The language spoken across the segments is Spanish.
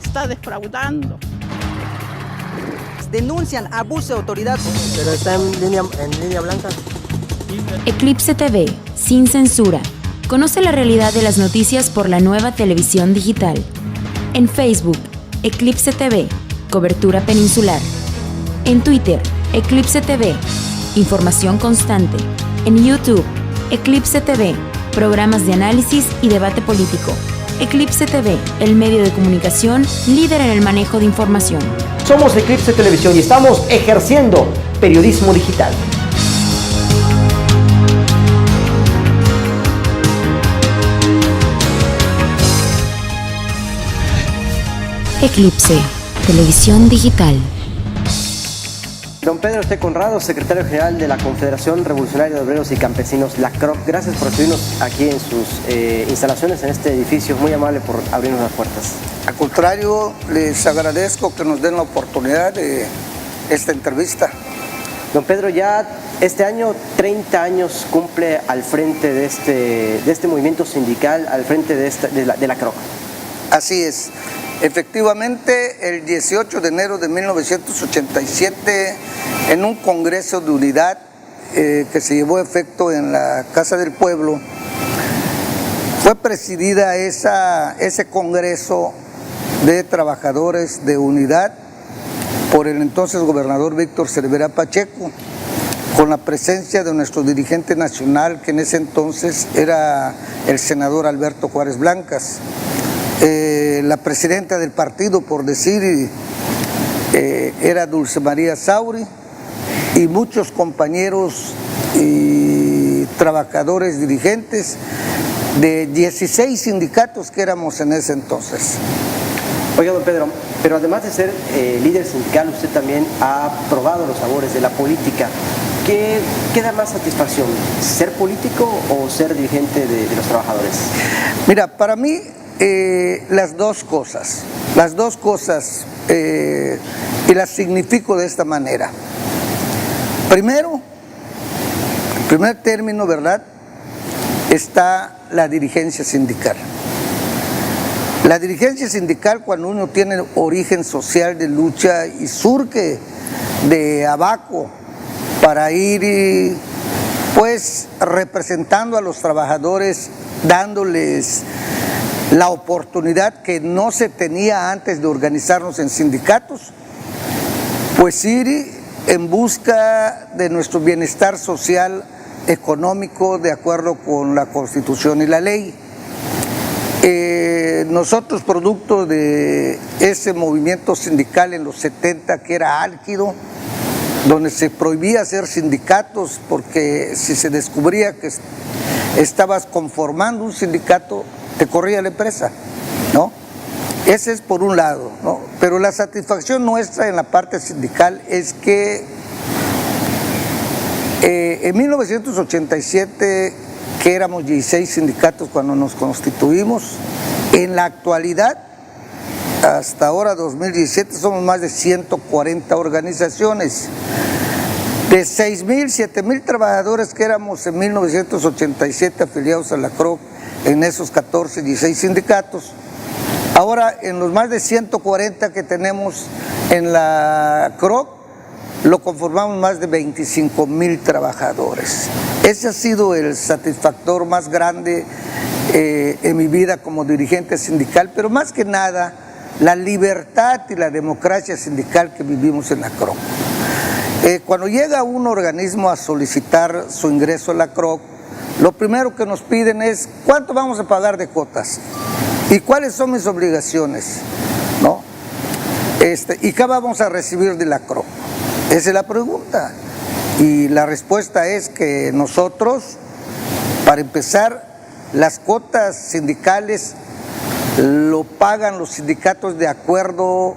está defraudando. Denuncian abuso de autoridad. Pero está en línea blanca. Eclipse TV, sin censura. Conoce la realidad de las noticias por la nueva televisión digital. En Facebook, Eclipse TV, cobertura peninsular. En Twitter, Eclipse TV, información constante. En YouTube, Eclipse TV, programas de análisis y debate político. Eclipse TV, el medio de comunicación líder en el manejo de información. Somos Eclipse Televisión y estamos ejerciendo periodismo digital. Eclipse, televisión digital. Don Pedro T. Conrado, secretario general de la Confederación Revolucionaria de Obreros y Campesinos, la CROC. Gracias por recibirnos aquí en sus instalaciones, en este edificio. Muy amable por abrirnos las puertas. Al contrario, les agradezco que nos den la oportunidad de esta entrevista. Don Pedro, ya este año 30 años cumple al frente de este movimiento sindical, al frente de la CROC. Así es. Efectivamente, el 18 de enero de 1987, en un congreso de unidad que se llevó a efecto en la Casa del Pueblo, fue presidida ese congreso de trabajadores de unidad por el entonces gobernador Víctor Cervera Pacheco, con la presencia de nuestro dirigente nacional, que en ese entonces era el senador Alberto Juárez Blancas. La presidenta del partido, por decir, era Dulce María Sauri, y muchos compañeros y trabajadores dirigentes de 16 sindicatos que éramos en ese entonces. Oiga, don Pedro, pero además de ser líder sindical, usted también ha probado los sabores de la política. ¿Qué da más satisfacción? ¿Ser político o ser dirigente de los trabajadores? Mira, para mí las dos cosas, y las significo de esta manera. Primero, en primer término, ¿verdad?, está la dirigencia sindical. La dirigencia sindical, cuando uno tiene origen social de lucha y surge de abajo para ir pues representando a los trabajadores, dándoles la oportunidad que no se tenía antes de organizarnos en sindicatos, pues ir en busca de nuestro bienestar social, económico, de acuerdo con la Constitución y la ley. Nosotros, producto de ese movimiento sindical en los 70, que era álgido, donde se prohibía hacer sindicatos, porque si se descubría que estabas conformando un sindicato, te corría la empresa, ¿no? Ese es por un lado, ¿no? Pero la satisfacción nuestra en la parte sindical es que en 1987, que éramos 16 sindicatos cuando nos constituimos, en la actualidad, hasta ahora 2017, somos más de 140 organizaciones. De 6,000, 7,000 trabajadores que éramos en 1987 afiliados a la CROC, en esos 14, 16 sindicatos, ahora en los más de 140 que tenemos en la CROC, lo conformamos más de 25,000 trabajadores. Ese ha sido el satisfactor más grande en mi vida como dirigente sindical, pero más que nada, la libertad y la democracia sindical que vivimos en la CROC. Cuando llega un organismo a solicitar su ingreso a la CROC, lo primero que nos piden es ¿cuánto vamos a pagar de cuotas? ¿Y cuáles son mis obligaciones? ¿No? ¿Y qué vamos a recibir de la CROC? Esa es la pregunta. Y la respuesta es que nosotros, para empezar, las cuotas sindicales lo pagan los sindicatos de acuerdo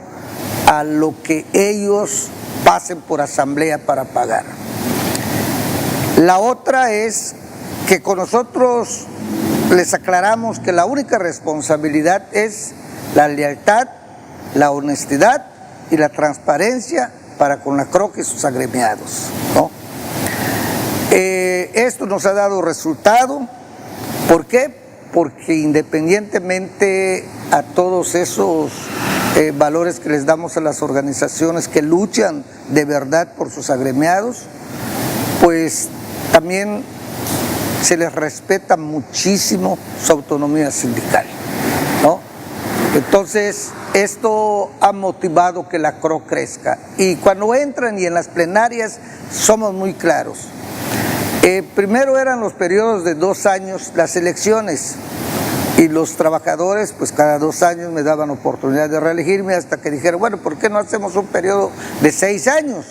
a lo que ellos pasen por asamblea para pagar. La otra es que con nosotros les aclaramos que la única responsabilidad es la lealtad, la honestidad y la transparencia para con la CROC y sus agremiados, ¿no? Esto nos ha dado resultado. ¿Por qué? Porque independientemente a todos esos valores que les damos a las organizaciones que luchan de verdad por sus agremiados, pues también se les respeta muchísimo su autonomía sindical, ¿no? Entonces, esto ha motivado que la CRO crezca. Y cuando entran y en las plenarias somos muy claros. Primero eran los periodos de 2 años las elecciones y los trabajadores pues cada 2 años me daban oportunidad de reelegirme hasta que dijeron, bueno, ¿por qué no hacemos un periodo de 6 años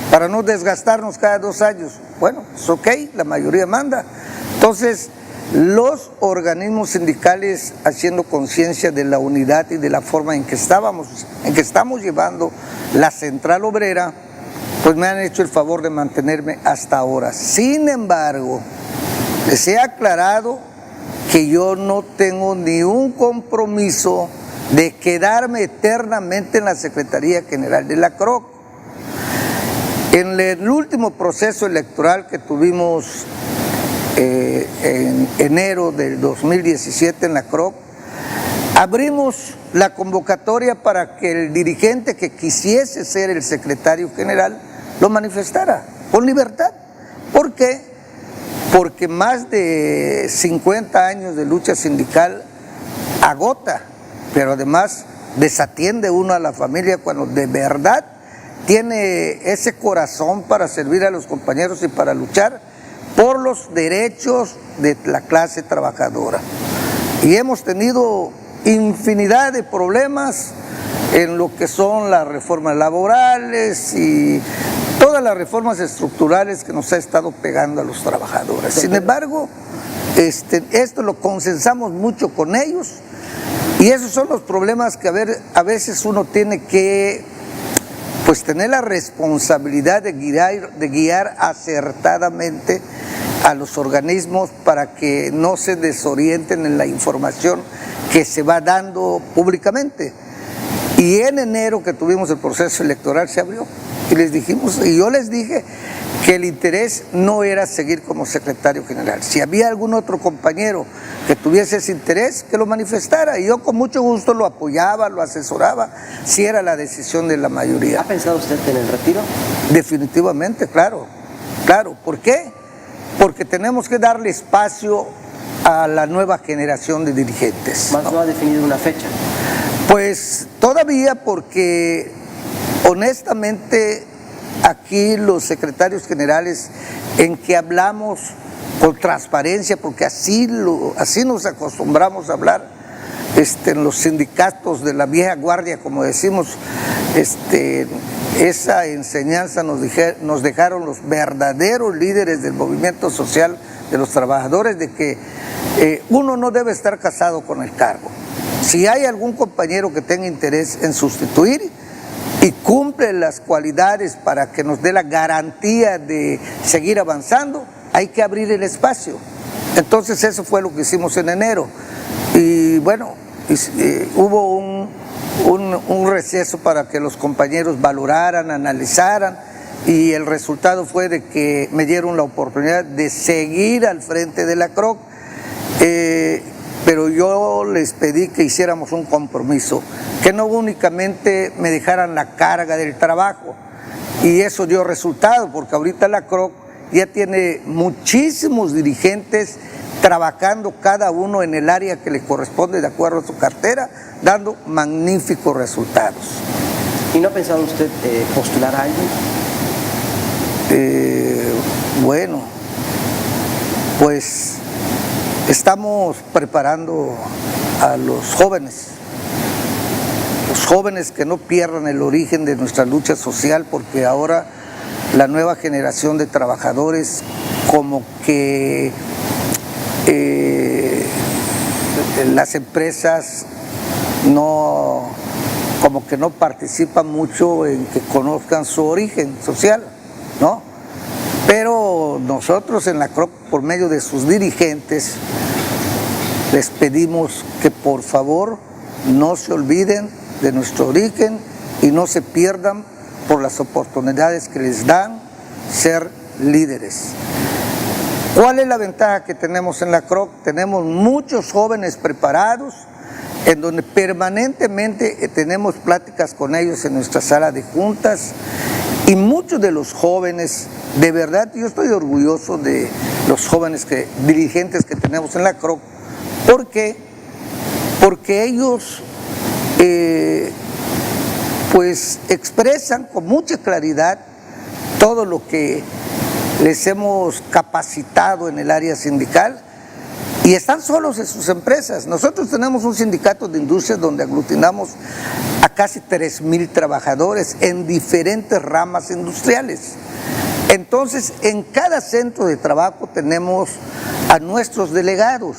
para no desgastarnos cada 2 años? Bueno, es ok, la mayoría manda. Entonces, los organismos sindicales, haciendo conciencia de la unidad y de la forma en que estamos llevando la central obrera, pues me han hecho el favor de mantenerme hasta ahora. Sin embargo, les he aclarado que yo no tengo ni un compromiso de quedarme eternamente en la Secretaría General de la CROC. En el último proceso electoral que tuvimos en enero del 2017 en la CROC, abrimos la convocatoria para que el dirigente que quisiese ser el secretario general lo manifestara con libertad. ¿Por qué? Porque más de 50 años de lucha sindical agota, pero además desatiende uno a la familia cuando de verdad tiene ese corazón para servir a los compañeros y para luchar por los derechos de la clase trabajadora. Y hemos tenido infinidad de problemas en lo que son las reformas laborales y todas las reformas estructurales que nos ha estado pegando a los trabajadores. Sin embargo, esto lo consensamos mucho con ellos y esos son los problemas que a veces uno tiene que pues tener la responsabilidad de guiar acertadamente a los organismos para que no se desorienten en la información que se va dando públicamente. Y en enero que tuvimos el proceso electoral se abrió y yo les dije que el interés no era seguir como secretario general. Si había algún otro compañero que tuviese ese interés, que lo manifestara y yo con mucho gusto lo apoyaba, lo asesoraba, si era la decisión de la mayoría. ¿Ha pensado usted en el retiro? Definitivamente, claro. ¿Por qué? Porque tenemos que darle espacio a la nueva generación de dirigentes. ¿Más no ha definido una fecha? Pues todavía, porque honestamente aquí los secretarios generales en que hablamos con transparencia, porque así nos acostumbramos a hablar en los sindicatos de la vieja guardia, como decimos, esa enseñanza nos dejaron los verdaderos líderes del movimiento social de los trabajadores, de que uno no debe estar casado con el cargo. Si hay algún compañero que tenga interés en sustituir y cumple las cualidades para que nos dé la garantía de seguir avanzando, hay que abrir el espacio. Entonces eso fue lo que hicimos en enero. Y bueno, hubo un receso para que los compañeros valoraran, analizaran, y el resultado fue de que me dieron la oportunidad de seguir al frente de la CROC, pero yo les pedí que hiciéramos un compromiso, que no únicamente me dejaran la carga del trabajo, y eso dio resultado, porque ahorita la CROC ya tiene muchísimos dirigentes trabajando cada uno en el área que le corresponde de acuerdo a su cartera, dando magníficos resultados. ¿Y no ha pensado usted postular a alguien? Bueno, pues estamos preparando a los jóvenes que no pierdan el origen de nuestra lucha social, porque ahora la nueva generación de trabajadores como que las empresas como que no participan mucho en que conozcan su origen social, ¿no? Pero nosotros en la CROC, por medio de sus dirigentes, les pedimos que por favor no se olviden de nuestro origen y no se pierdan por las oportunidades que les dan ser líderes. ¿Cuál es la ventaja que tenemos en la CROC? Tenemos muchos jóvenes preparados en donde permanentemente tenemos pláticas con ellos en nuestra sala de juntas, y muchos de los jóvenes, de verdad yo estoy orgulloso de los jóvenes dirigentes que tenemos en la CROC. ¿Por qué? Porque ellos pues expresan con mucha claridad todo lo que les hemos capacitado en el área sindical, y están solos en sus empresas. Nosotros tenemos un sindicato de industrias donde aglutinamos a casi 3,000 trabajadores en diferentes ramas industriales. Entonces, en cada centro de trabajo tenemos a nuestros delegados.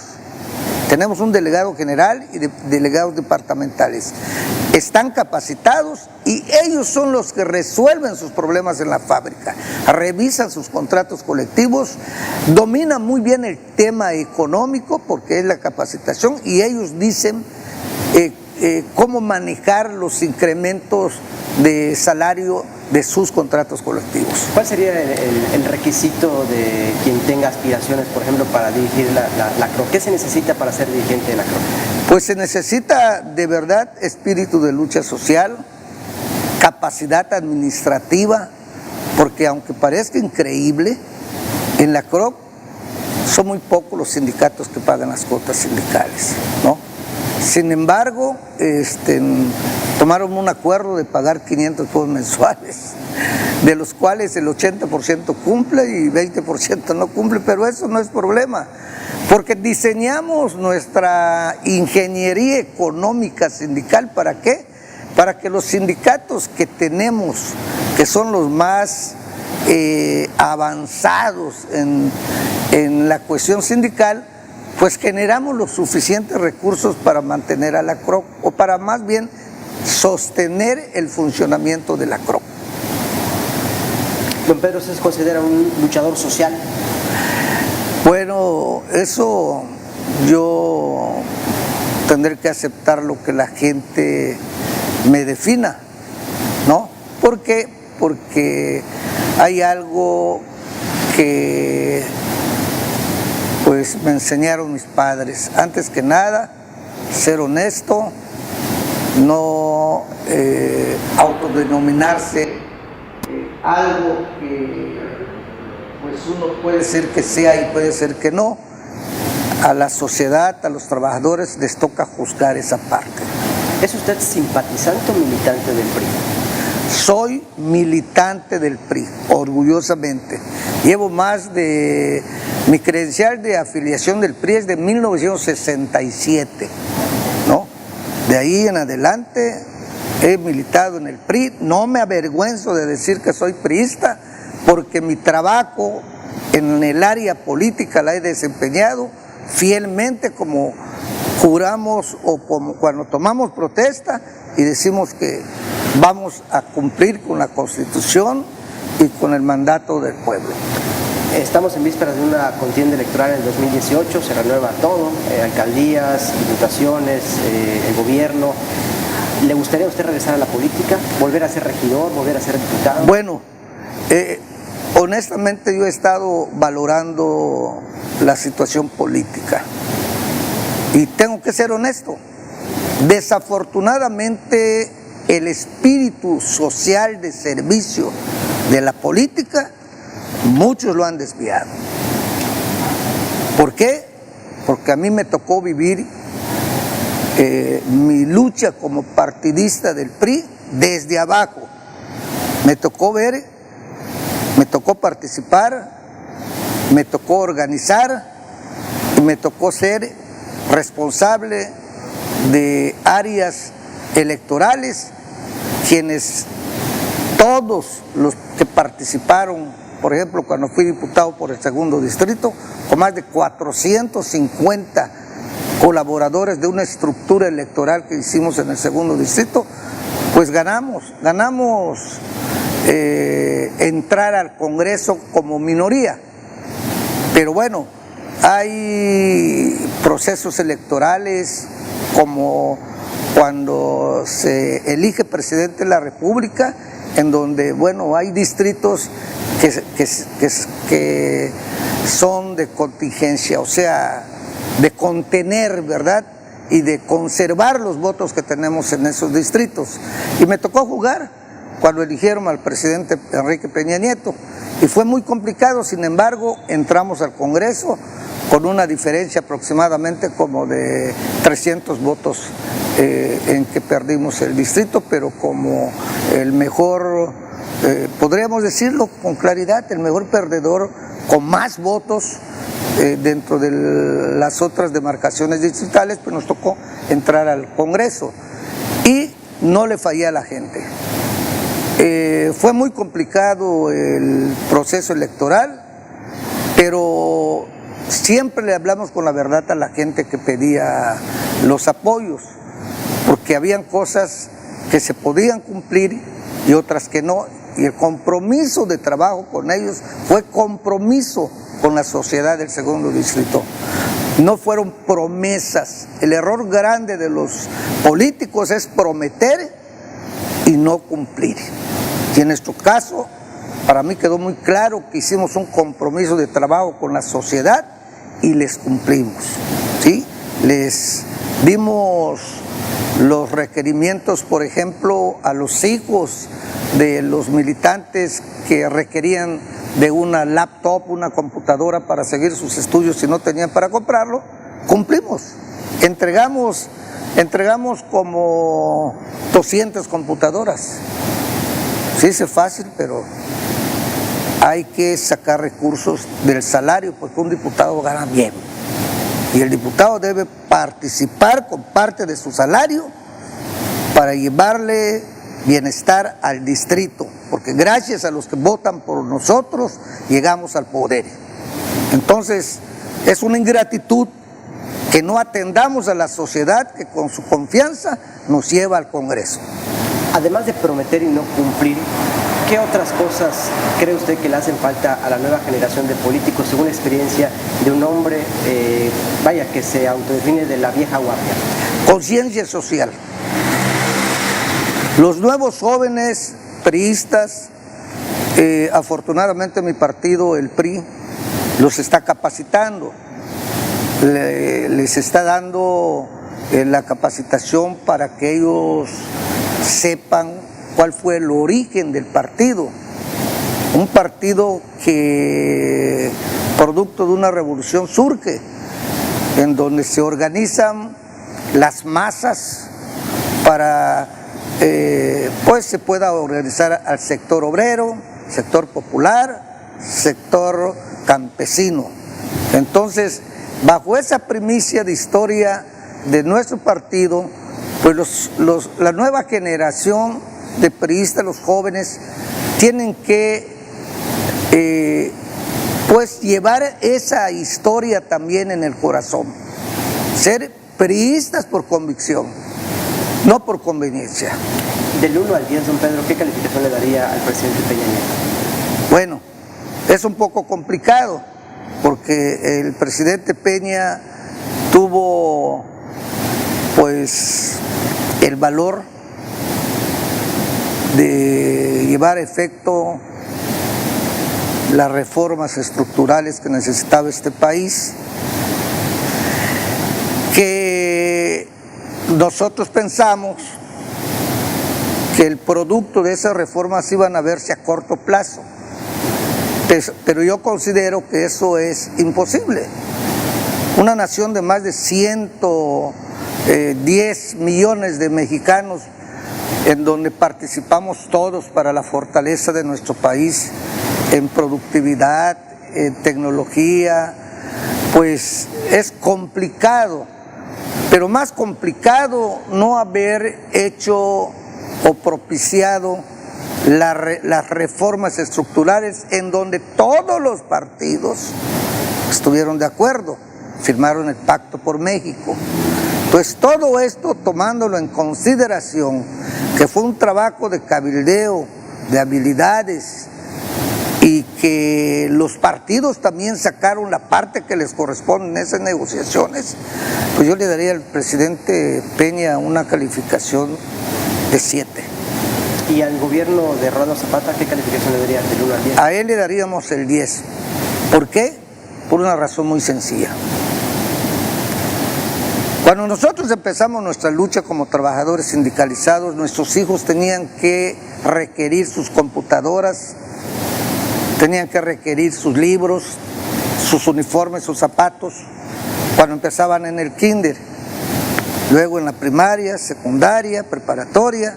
Tenemos un delegado general y delegados departamentales. Están capacitados y ellos son los que resuelven sus problemas en la fábrica, revisan sus contratos colectivos, dominan muy bien el tema económico porque es la capacitación, y ellos dicen cómo manejar los incrementos de salario de sus contratos colectivos. ¿Cuál sería el requisito de quien tenga aspiraciones, por ejemplo, para dirigir la CROC? ¿Qué se necesita para ser dirigente de la CROC? Pues se necesita de verdad espíritu de lucha social, capacidad administrativa, porque aunque parezca increíble, en la CROC son muy pocos los sindicatos que pagan las cuotas sindicales, ¿no? Sin embargo, tomaron un acuerdo de pagar 500 pesos mensuales, de los cuales el 80% cumple y 20% no cumple, pero eso no es problema, porque diseñamos nuestra ingeniería económica sindical. ¿Para qué? Para que los sindicatos que tenemos, que son los más avanzados en la cuestión sindical, pues generamos los suficientes recursos para mantener a la CROC, o para más bien sostener el funcionamiento de la CROC. Don Pedro, ¿se considera un luchador social? Bueno, eso yo tendré que aceptar lo que la gente me defina, ¿no? ¿Por qué? Porque hay algo que pues me enseñaron mis padres. Antes que nada, ser honesto, no autodenominarse algo que pues uno puede ser que sea y puede ser que no. A la sociedad, a los trabajadores les toca juzgar esa parte. ¿Es usted simpatizante o militante del PRI? Soy militante del PRI, orgullosamente. Llevo mi credencial de afiliación del PRI es de 1967, ¿no? De ahí en adelante he militado en el PRI. No me avergüenzo de decir que soy priista, porque mi trabajo en el área política la he desempeñado fielmente, como juramos o como cuando tomamos protesta y decimos que vamos a cumplir con la Constitución y con el mandato del pueblo. Estamos en vísperas de una contienda electoral en el 2018, se renueva todo, alcaldías, diputaciones, el gobierno. ¿Le gustaría a usted regresar a la política, volver a ser regidor, volver a ser diputado? Bueno, honestamente yo he estado valorando la situación política y tengo que ser honesto. Desafortunadamente el espíritu social de servicio de la política, muchos lo han desviado. ¿Por qué? Porque a mí me tocó vivir mi lucha como partidista del PRI desde abajo. Me tocó ver, me tocó participar, me tocó organizar y me tocó ser responsable de áreas electorales, quienes todos los que participaron, por ejemplo, cuando fui diputado por el segundo distrito, con más de 450 colaboradores de una estructura electoral que hicimos en el segundo distrito, pues ganamos entrar al Congreso como minoría. Pero bueno, hay procesos electorales como cuando se elige presidente de la República, en donde, bueno, hay distritos que son de contingencia, o sea, de contener, ¿verdad?, y de conservar los votos que tenemos en esos distritos. Y me tocó jugar cuando eligieron al presidente Enrique Peña Nieto, y fue muy complicado. Sin embargo, entramos al Congreso con una diferencia aproximadamente como de 300 votos en que perdimos el distrito, pero como el mejor, podríamos decirlo con claridad, el mejor perdedor con más votos dentro de las otras demarcaciones distritales, pues nos tocó entrar al Congreso y no le fallé a la gente. Fue muy complicado el proceso electoral, pero siempre le hablamos con la verdad a la gente que pedía los apoyos, porque habían cosas que se podían cumplir y otras que no, y el compromiso de trabajo con ellos fue compromiso con la sociedad del segundo distrito. No fueron promesas. El error grande de los políticos es prometer y no cumplir. Y en nuestro caso, para mí quedó muy claro que hicimos un compromiso de trabajo con la sociedad y les cumplimos, ¿sí? Les dimos los requerimientos, por ejemplo, a los hijos de los militantes que requerían de una laptop, una computadora para seguir sus estudios si no tenían para comprarlo. Cumplimos, entregamos como 200 computadoras. Se dice fácil, pero hay que sacar recursos del salario, porque un diputado gana bien. Y el diputado debe participar con parte de su salario para llevarle bienestar al distrito, porque gracias a los que votan por nosotros llegamos al poder. Entonces es una ingratitud que no atendamos a la sociedad que con su confianza nos lleva al Congreso. Además de prometer y no cumplir, ¿qué otras cosas cree usted que le hacen falta a la nueva generación de políticos, según la experiencia de un hombre, que se autodefine de la vieja guardia? Conciencia social. Los nuevos jóvenes priistas, afortunadamente mi partido, el PRI, los está capacitando, les está dando la capacitación para que ellos sepan cuál fue el origen del partido. Un partido que, producto de una revolución, surge, en donde se organizan las masas para, pues se pueda organizar al sector obrero, sector popular, sector campesino. Entonces, bajo esa primicia de historia de nuestro partido, pues la nueva generación de priistas, los jóvenes, tienen que pues llevar esa historia también en el corazón, ser priistas por convicción, no por conveniencia. Del 1 al 10, don Pedro, ¿qué calificación le daría al presidente Peña Nieto? Bueno, es un poco complicado, porque el presidente Peña tuvo pues el valor de llevar a efecto las reformas estructurales que necesitaba este país, que nosotros pensamos que el producto de esas reformas iban a verse a corto plazo, pero yo considero que eso es imposible. Una nación de más de 110 millones de mexicanos, en donde participamos todos para la fortaleza de nuestro país en productividad, en tecnología, pues es complicado, pero más complicado no haber hecho o propiciado las reformas estructurales en donde todos los partidos estuvieron de acuerdo, firmaron el Pacto por México. Pues todo esto, tomándolo en consideración, que fue un trabajo de cabildeo, de habilidades, y que los partidos también sacaron la parte que les corresponde en esas negociaciones, pues yo le daría al presidente Peña una calificación de 7. ¿Y al gobierno de Rolando Zapata qué calificación le daría del 1 al 10? A él le daríamos el 10. ¿Por qué? Por una razón muy sencilla. Cuando nosotros empezamos nuestra lucha como trabajadores sindicalizados, nuestros hijos tenían que requerir sus computadoras, tenían que requerir sus libros, sus uniformes, sus zapatos, cuando empezaban en el kinder, luego en la primaria, secundaria, preparatoria,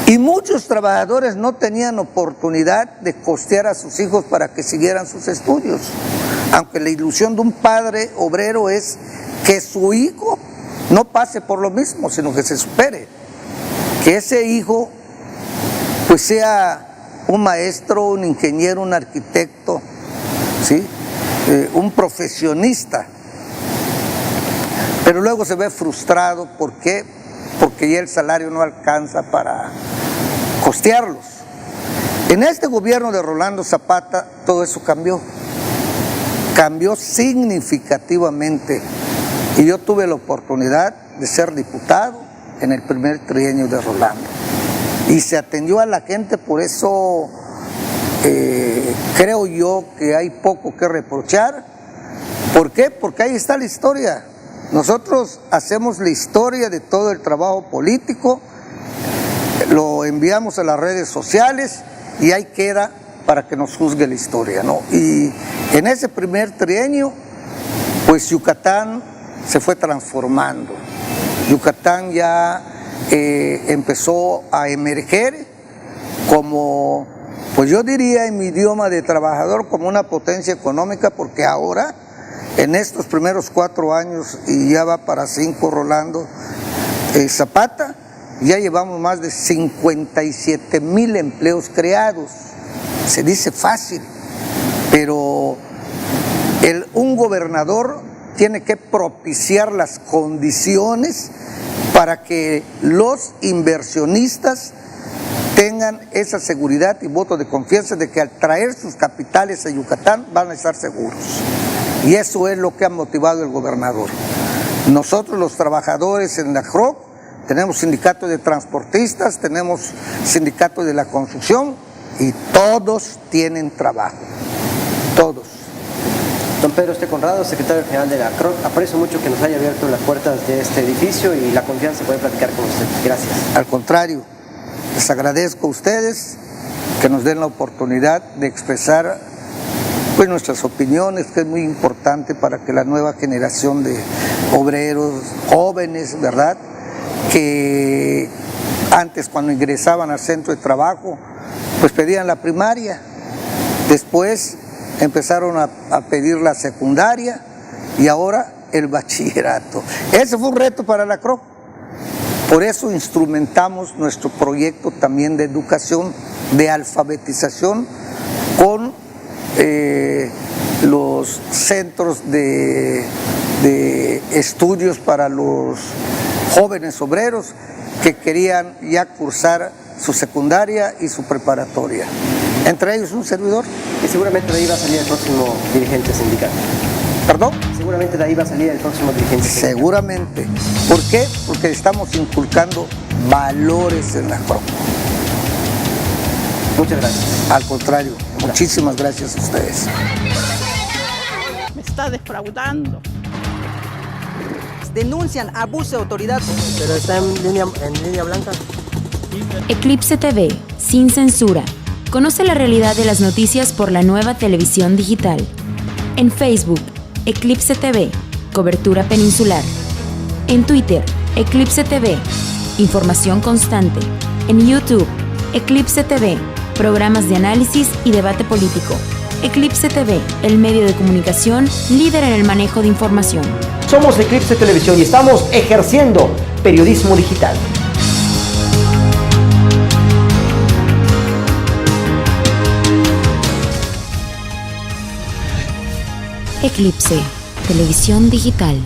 y muchos trabajadores no tenían oportunidad de costear a sus hijos para que siguieran sus estudios, aunque la ilusión de un padre obrero es que su hijo no pase por lo mismo, sino que se supere, que ese hijo pues sea un maestro, un ingeniero, un arquitecto, ¿sí? Un profesionista, pero luego se ve frustrado. ¿Por qué? Porque ya el salario no alcanza para costearlos. En este gobierno de Rolando Zapata todo eso cambió significativamente, y yo tuve la oportunidad de ser diputado en el primer trienio de Rolando y se atendió a la gente. Por eso creo yo que hay poco que reprochar. ¿Por qué? Porque ahí está la historia. Nosotros hacemos la historia de todo el trabajo político, lo enviamos a las redes sociales y ahí queda para que nos juzgue la historia, ¿no? Y en ese primer trienio, pues Yucatán se fue transformando. Yucatán ya empezó a emerger como, pues yo diría en mi idioma de trabajador, como una potencia económica, porque ahora, en estos primeros 4 años, y ya va para 5 Rolando Zapata, ya llevamos más de 57,000 empleos creados. Se dice fácil, pero un gobernador tiene que propiciar las condiciones para que los inversionistas tengan esa seguridad y voto de confianza de que al traer sus capitales a Yucatán van a estar seguros. Y eso es lo que ha motivado el gobernador. Nosotros los trabajadores en la CROC tenemos sindicato de transportistas, tenemos sindicato de la construcción y todos tienen trabajo, todos. Don Pedro Este Conrado, secretario general de la CROC, aprecio mucho que nos haya abierto las puertas de este edificio y la confianza de poder platicar con usted. Gracias. Al contrario, les agradezco a ustedes que nos den la oportunidad de expresar pues nuestras opiniones, que es muy importante para que la nueva generación de obreros, jóvenes, ¿verdad?, que antes cuando ingresaban al centro de trabajo, pues pedían la primaria, después empezaron a pedir la secundaria y ahora el bachillerato. Ese fue un reto para la CROC. Por eso instrumentamos nuestro proyecto también de educación, de alfabetización, con los centros de estudios para los jóvenes obreros que querían ya cursar su secundaria y su preparatoria. Entre ellos un servidor. Y seguramente de ahí va a salir el próximo dirigente sindical. ¿Perdón? Seguramente de ahí va a salir el próximo dirigente sindical. Seguramente. ¿Por qué? Porque estamos inculcando valores en la CROC. Muchas gracias. Al contrario, muchísimas gracias a ustedes. Me está defraudando. Denuncian abuso de autoridad. Pero está en línea blanca. Eclipse TV, sin censura. Conoce la realidad de las noticias por la nueva televisión digital. En Facebook, Eclipse TV, cobertura peninsular. En Twitter, Eclipse TV, información constante. En YouTube, Eclipse TV, programas de análisis y debate político. Eclipse TV, el medio de comunicación líder en el manejo de información. Somos Eclipse Televisión y estamos ejerciendo periodismo digital. Eclipse, televisión digital.